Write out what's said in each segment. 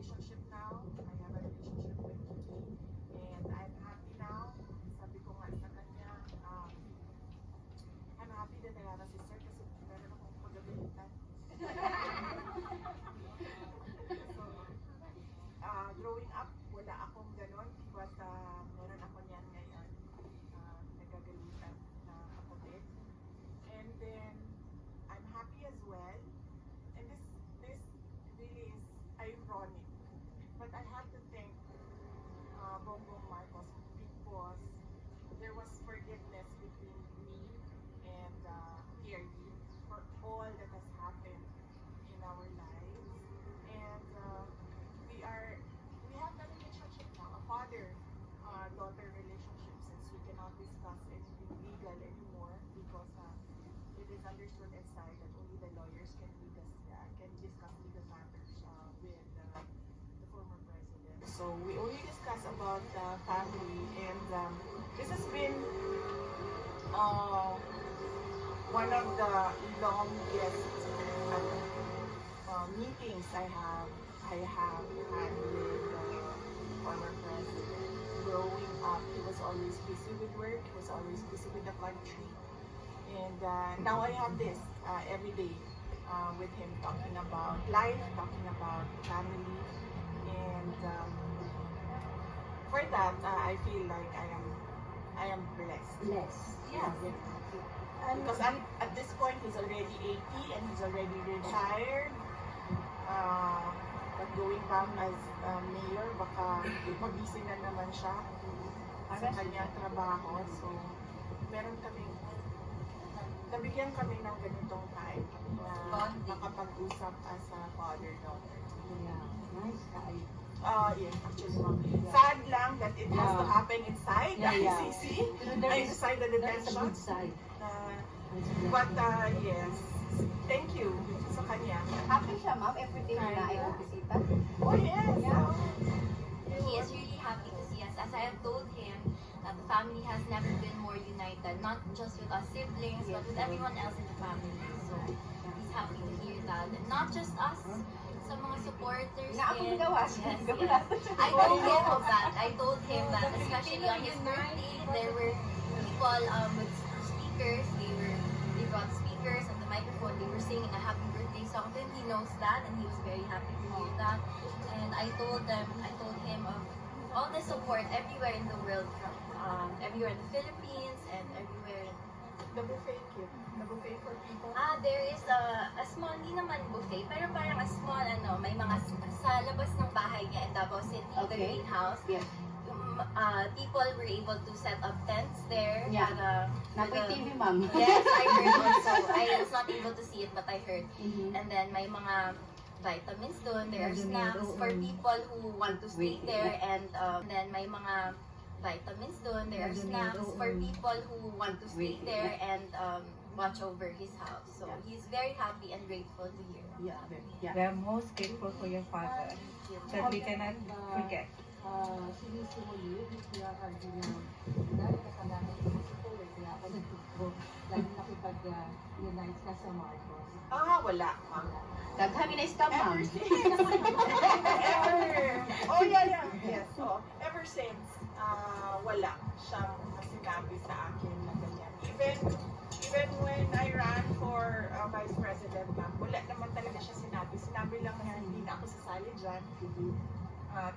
relationship now. I have a relationship with Kiki. And I'm happy now. Sabi ko nga sa kanya, I'm happy that I have a sister kasi meron akong pagagalitan. So, growing up, wala akong ganon. But meron ako niyan ngayon. Nagagalitan na kapatid. And then, I'm happy as well. And this really is ironic. But I have to thank Bongbong Marcos because there was forgiveness between me and PRD for all that has happened in our lives. And we have a relationship now, a father-daughter relationship, since we cannot discuss anything legal anymore because it is understood inside that only the lawyers can discuss legal matters with the former president. So we only discuss about the family, and this has been one of the longest meetings I have had with the former president. Growing up, he was always busy with work. He was always busy with the country. And now I have this every day with him, talking about life, talking about family, and for that I feel like I am blessed. Yeah. Because at this point he's already 80 and he's already retired. But going back as mayor, baka mabisi na naman siya sa kanyang trabaho. So meron nabigyan kami ng ganitong time na makapag-usap as a father-daughter. Yeah, nice guy. Yes, actually, ma'am. Sad lang that it has to happen inside the ICC, inside the That's a detention. good side. But yes, thank you sa kanya. Happy siya, ma'am, everyday na ay bisita. Oh yes! Yeah. He is really happy to see us. As I have told him, that the family has never been more united, not just with us siblings, but with everyone else in the family. So he's happy to hear that. And not just us, sa mga supporters. Na ako and- gawas. Yes, yes. I told him of that. I told him that, especially on his birthday, there were people with speakers. They brought speakers and the microphone. They were singing a happy birthday song to him. He knows that, and he was very happy to hear that. And I told him of all the support everywhere in the world, from everywhere in the Philippines and everywhere. The buffet kit. The buffet for people. There is a small, hindi naman buffet, pero parang a small, may mga sa labas ng bahay niya in Davao City, the Okay. greenhouse. Yes. People were able to set up tents there. Yeah. For Napoy the- TV, ma'am. Yes, I heard also. I was not able to see it, but I heard. Mhm. And then may mga vitamins doon. There are snacks for people who want to stay there. And then may mga vitamins doon. There are snacks for people who want to stay there and watch over his house. So he's very happy and grateful to hear. Yeah. Yeah. We are most grateful for your father that we cannot forget. Sinisimulit, kaya kasi dahil kasalanan ko sa Kuwait, kaya ako nagtuturo, lagi nakipag-unite ka sa Marcos. Wala. Daghami na scam, ma'am. Ever since. Oh, yeah. Yes. So, ever since, wala siyang sinabi sa akin na ganyan. Even when I ran for Vice President, ma'am, wala naman talaga siya sinabi. Sinabi lang na hindi na ako sasali dyan.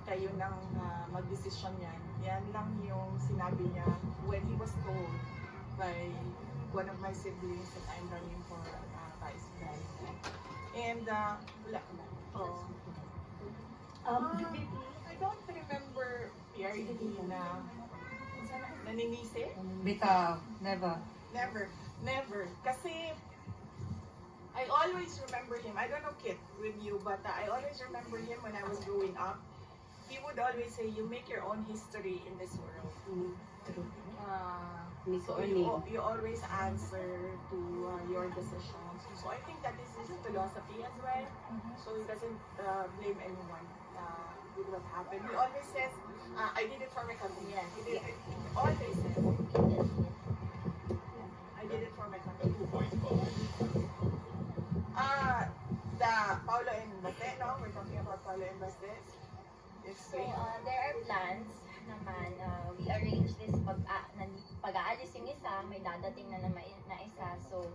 Kayo nang mag-desisyon yan. Yan lang yung sinabi niya when he was told by one of my siblings that I'm running for Vice President. And wala. Oh. I don't remember PRD na naninisi. Bitaw, never. Never. Kasi I always remember him. I don't know, Kit, with you, but I always remember him when I was growing up. He would always say, you make your own history in this world. So you always answer to your decisions. So I think that is his philosophy as well. So he doesn't blame anyone with what happened. He always says, I did it for my country. Yeah, he did it. Always says, I did it for my country. Paulo and Baste, no? We're talking about Paulo and Baste. So, there are plans naman. We arrange this pag-aalis yung isa, may dadating na na isa. So,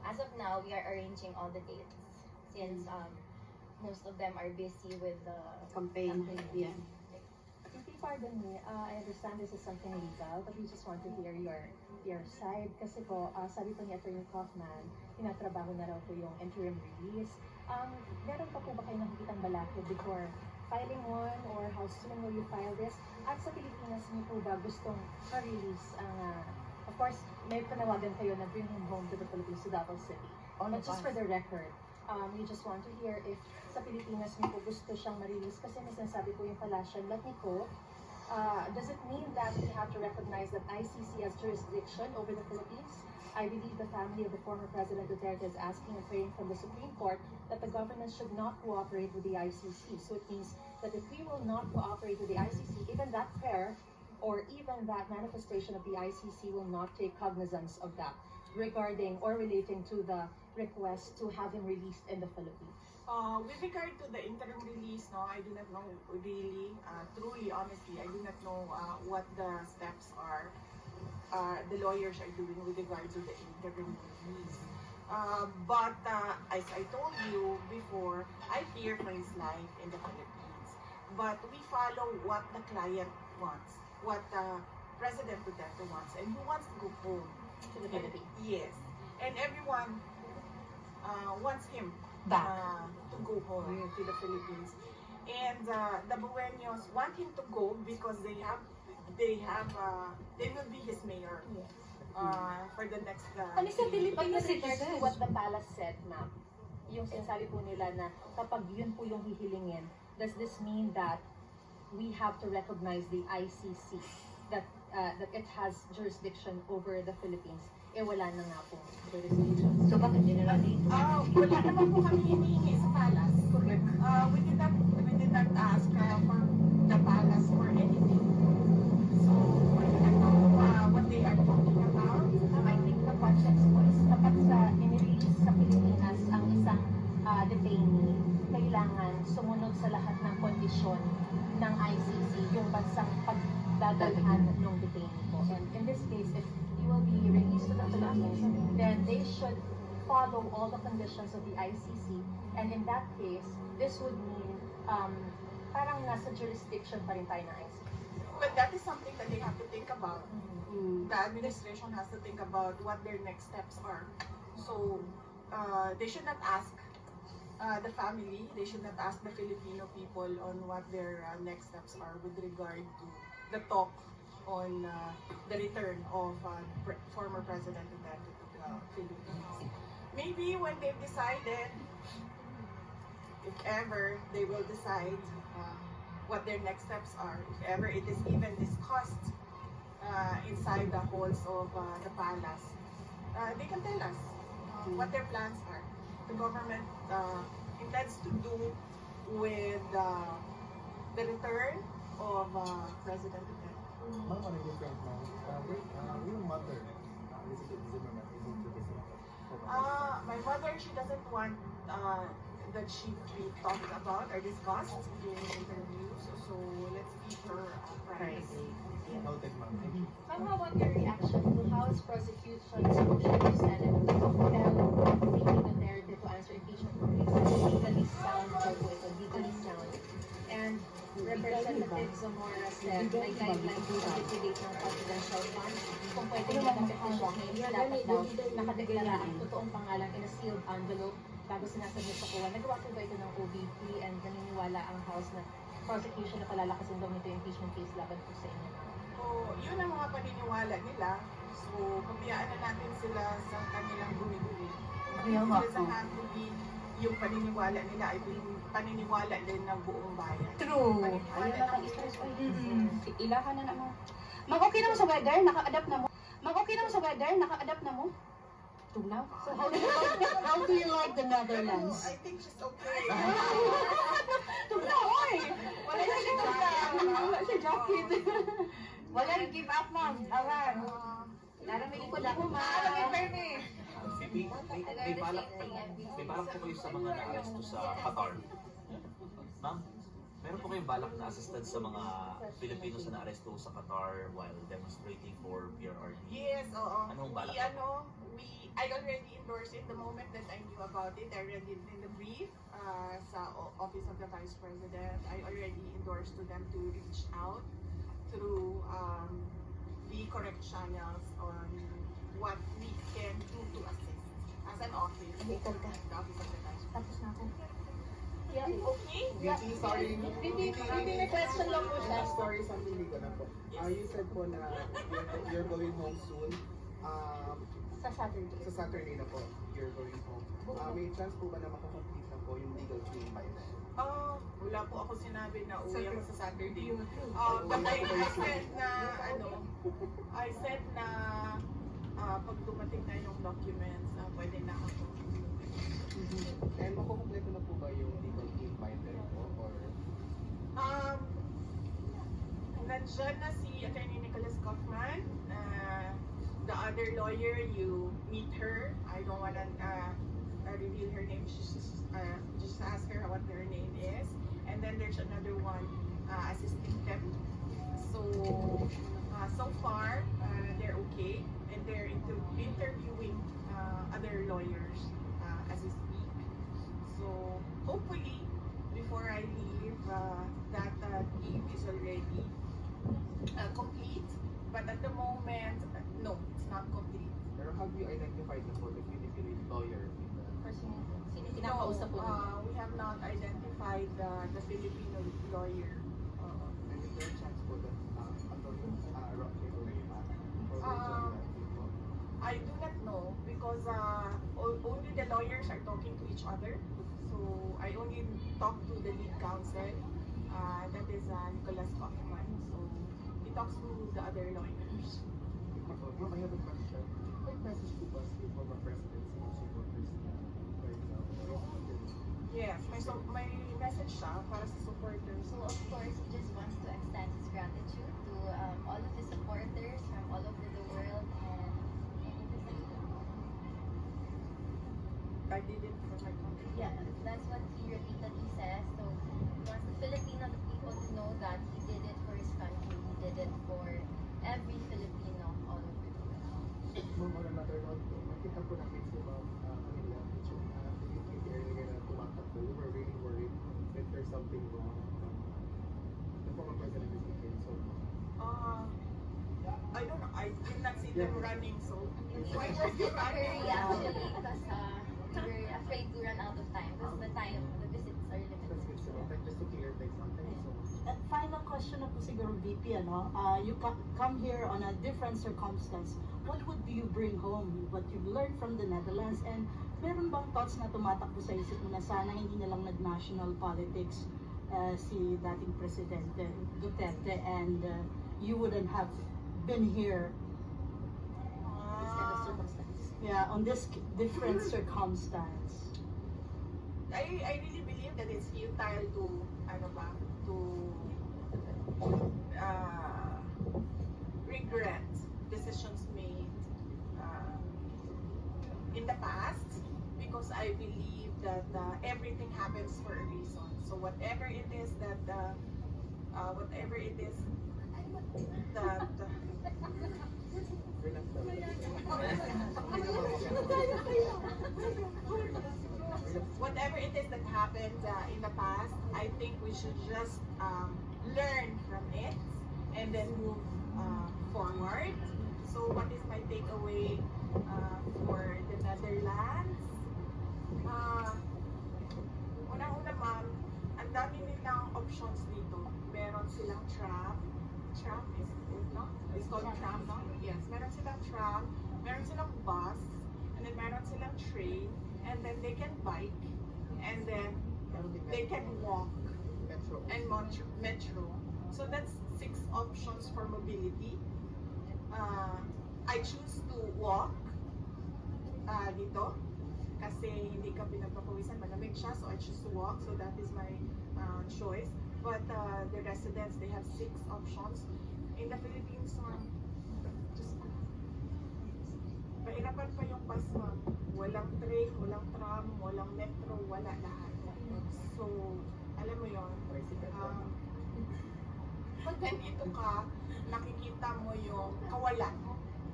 as of now, we are arranging all the dates since most of them are busy with the Campaign. Yeah. If you pardon me, I understand this is something legal, but we just want to hear your side. Kasi po, sabi po ni Attorney Kaufman, tinatrabaho na raw po yung interim release. Meron pa po ba kayo nakikitang balakid before filing one, or how soon will you file this? At sa Pilipinas niyo po ba gustong ma-release ang, of course, may panawagan kayo na bring him home to the Philippines, to Davao City. But just for the record, we just want to hear if sa Pilipinas niyo po gusto siyang ma-release, kasi may sinasabi po yung palasyan, let me quote, does it mean that we have to recognize that ICC has jurisdiction over the Philippines? I believe the family of the former President Duterte is asking and praying from the Supreme Court that the government should not cooperate with the ICC. So it means that if we will not cooperate with the ICC, even that prayer or even that manifestation of the ICC will not take cognizance of that regarding or relating to the request to have him released in the Philippines. With regard to the interim release, no, I do not know really, truly, honestly, I do not know what the steps are the lawyers are doing with regard to the interim release. But as I told you before, I fear for his life in the Philippines. But we follow what the client wants, what President Duterte wants, and he wants to go home. To the Philippines. Yes. And everyone wants him Back. to go home to the Philippines. And the Buenos want him to go because they will be his mayor for the next Ano sa Pilipinas regards to what the palace said, ma'am? Yung sinasabi po nila na kapag yun po yung hihilingin, does this mean that we have to recognize the ICC, that it has jurisdiction over the Philippines? Eh wala na nga po jurisdiction. So bakit generally? Wala naman po kami hinihingi sa palace. We did not ask for the palace for anything. So, I don't know what they are talking about. I think the context po is kapag sa inirelease sa Pilipinas ang isang detainee, kailangan sumunod sa lahat ng kondisyon ng ICC, yung bansang pagdadalhan ng detainee po. And in this case, if you will be released to the Philippines, then they should follow all the conditions of the ICC. And in that case, this would mean parang nasa jurisdiction pa rin tayo ng ICC. Well, that is something that they have to think about. The administration has to think about what their next steps are. So, they should not ask the family, they should not ask the Filipino people on what their next steps are with regard to the talk on the return of former President Duterte to the Philippines. Maybe when they've decided, if ever they will decide what their next steps are, if ever it is even discussed inside the halls of the palace, they can tell us what their plans are. The government intends to do with the return of President Duterte. Ma'am, on a different note, yung mother, Elizabeth Zimmerman, isn't to the Senate. My mother, she doesn't want that she be talked about or discussed during interviews, so let's keep her privacy. Noted, ma'am. Thank you. Ma'am, how about your reaction to House prosecution's motion to Senate to compel VP Duterte to answer impeachment complaints? Legally sound daw po ito, legally sound. And Representative Zamora said may guidelines to liquidate ng confidential funds. Kung pwede nga ng petition names, dapat daw nakadeklara ang totoong pangalan in a sealed envelope bago sinasabit sa COA. Nagawa po ba ito ng OVP and naniniwala ang House na prosecution na palalakasin daw nito yung impeachment case laban po sa inyo? So, yun ang mga paniniwala nila. So, pabayaan na natin sila sa kanilang gumi-gumi. It doesn't have to be yung paniniwala nila ay paniniwala din ng buong bayan. True. Paniniwala ng Ilahan na naman. Mag-okay na mo sa weather, naka-adapt na mo. Mag-okay na mo sa weather, naka-adapt na mo. Tugnaw. So how do you like the Netherlands? I think she's okay. Tugnaw, oy! Wala na siya Wala siya jacket. Walang give up, ma'am. Awan. Naramig ko lang. Alam mo, Bernie. I wear the same thing every may balak po kayo sa mga na-aresto sa Qatar. Ma'am, meron po kayong balak na assistant sa mga Filipinos na na-aresto sa Qatar while demonstrating for PRRD? Yes, oo. Anong balak? I already endorsed it the moment that I knew about it. I read it in the brief sa Office of the Vice President. I already endorsed to them to reach out through the correct channels on what we can do to assist as an office, the Office of the Vice President. Tapos na ako. Yeah, Okay? VP, sorry. Hindi may question lang po siya. Story, something hindi ko na po. You said po na you're going home soon. Sa Saturday. Sa Saturday na po, you're going home. May chance po ba na makakomplete na po yung legal claim by then? Wala po ako sinabi na uwi ako sa Saturday. But I said na pag dumating na yung documents, pwede na ako. And makukumpleto na po ba yung legal claim by then po? Or Nandyan na si Attorney Nicholas Kaufman. The other lawyer, you meet her. I don't wanna reveal her name. Just ask her what her name is. And then there's another one assisting them. So far, they're okay. And they're interviewing other lawyers as we speak. So hopefully, before I leave, that team is already complete. But at the moment, no, it's not complete. Pero have you identified na po the Filipino lawyer? Sino No, kinakausap po? we have not identified the Filipino lawyer. And is there a chance po that Attorney Rocky will join that team po? I do not know because only the lawyers are talking to each other. So I only talk to the lead counsel, that is Nicholas Kaufman. So he talks to the other lawyers. Ma'am, I have a question. What message po ba sa former president sa mga supporters right now? Yes, may message siya para sa supporters. So of course, he just wants to extend his gratitude to all of his supporters from all over the world, and I did it for my country. yeah, that's what he repeatedly says. So he wants the Filipino people to know that he did it for his country. He did it for every Filipino all over the world. Ma'am, on another note po, nakita po namin si Ma'am Manila, which the UK area na tumatakbo. We were really worried that there's something wrong. The former president is UK, so I don't know. I did not see them running, so We were just in a hurry actually because we were afraid to run out of time because the visits are that's limited. good to know. Like, just to clear things on things. So, Final question na po siguro, VP, you come here on a different circumstance. What would you bring home? What you've learned from the Netherlands? And meron bang thoughts na tumatakbo sa isip mo na sana hindi na lang nag-national politics si dating Presidente Duterte and you wouldn't have been here on this different circumstance? I really believe that it's futile to regret decisions made in the past, because I believe that everything happens for a reason. So whatever it is that whatever it is that happened in the past, I think we should just learn from it and then move forward. So what is my takeaway for the Netherlands? Unang-una, ma'am, ang dami nilang options dito. Meron silang tram is no? It's called tram, no? Yes, meron silang tram, meron silang bus, and then meron silang train, and then they can bike, and then they can walk, Metro. and metro. So that's 6 options for mobility. I choose to walk dito kasi hindi ka pinagpapawisan, malamig siya, so I choose to walk. So that is my choice. But the residents, they have 6 options. In the Philippines, just Mahirapan pa yung bus, ma'am. Walang train, walang tram, walang metro, wala lahat. So, alam mo yon, pag nandito ka, nakikita mo yung kawalan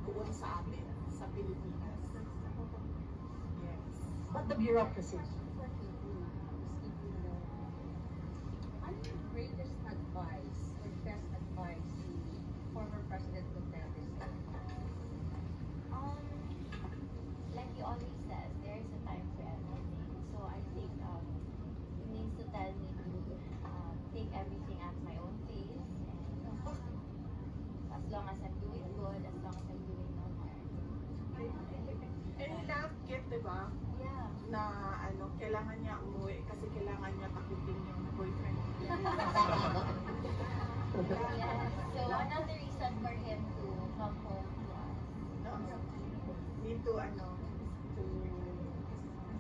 doon sa atin, sa Pilipinas. Yes. But the bureaucracy. Ano yung greatest advice or best advice si former President Duterte said? Like he always says, there is a time for everything. So I think he needs to tell me to take everything at my own pace, and as long as I'm doing good, as long as I'm doing no harm. And lahat get, diba? Yeah. Na kailangan niya umuwi kasi kailangan niya takutin yung boyfriend. Yes. So another reason for him to come home to us. Need to, ano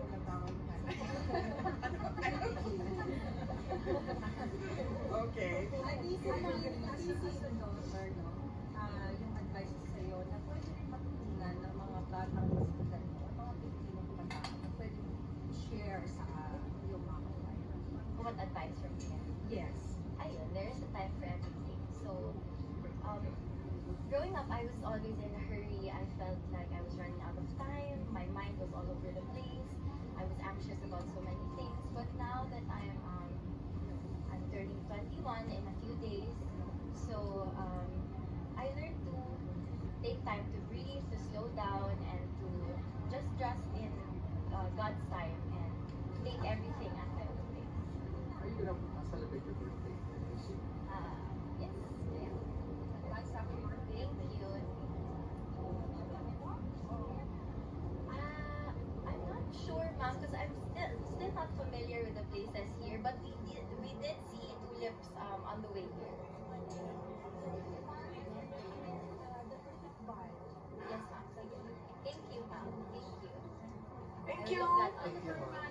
na tawag yan? Okay. Yung advice ko sa'yo na pwede rin matutunan ng mga batang hospital mo, mga Pilipinong kabataan na pwede share sa yung mga kabayan. What advice from him? Yes. Ayun, there is a time for everything. So, growing up, I was always in a hurry. I felt like I was running out of time. My mind was all over the place. I was anxious about so many things. But now that I'm turning 21 in a few days, so I learned to take time to breathe, to slow down, and to just trust in God's time and take everything at my own pace. Are you gonna celebrate your birthday? Yes. Yeah. Advance happy birthday. Thank you. I'm not sure, ma'am, because I'm still not familiar with the places here. But we did see tulips on the way here. Yes, ma'am. Thank you, ma'am. Thank you. Thank I you. love that. Thank you, ma'am.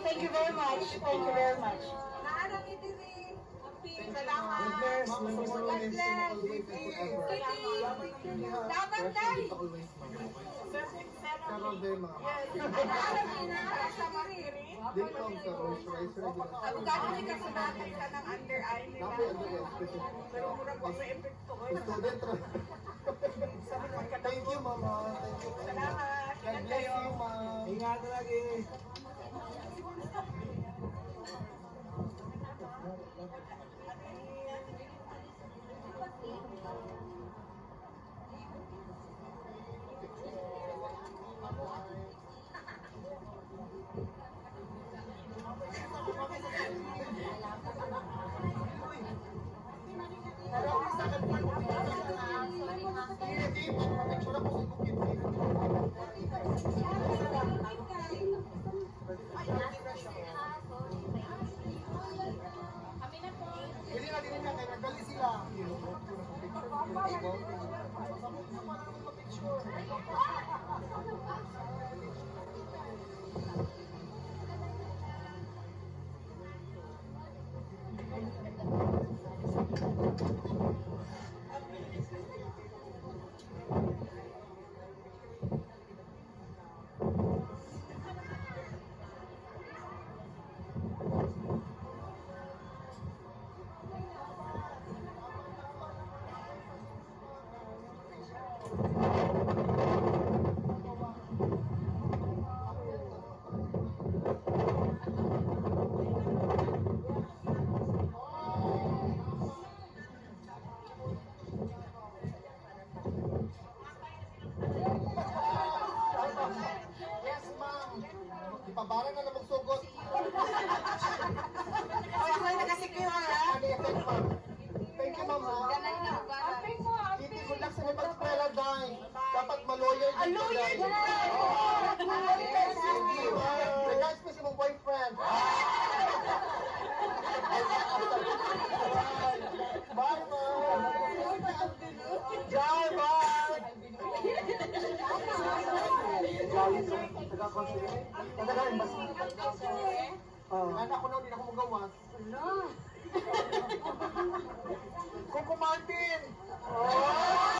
Thank you very much. Thank you very much. Naarang itiri. God Salamat. bless. Ma'am, so always forever. Dapat tayo. Always, ma'am. Sarah Carol Day, ma'am. Yes. Naarang inaarang sa mariri. Di ko ang sa moisturizer. Abogado ni kasi natin ka ng under eye nila. Napi, ano yan? Pero murag pa may epekto ko. Student. Sabi ko ka Thank you, mama. Thank you. Salamat. God Ingat bless kayo. you, ma'am. Ingat lagi. Dili na din ka kay nagali sila. Yes, ma'am. Ipabara na na magsugot. Ako ay nakasecure ha. Ano yung effect, ma'am? Thank you, ma'am. Hindi ko lang sa pag-eskwela, Day. Dapat ma-lawyer din ka, Day. Sige, ma'am. Regards mo sa mong boyfriend. Bye, ma'am. Bye, bye. Anak ko na, hindi na ako magawas. Coco Martin! Oh!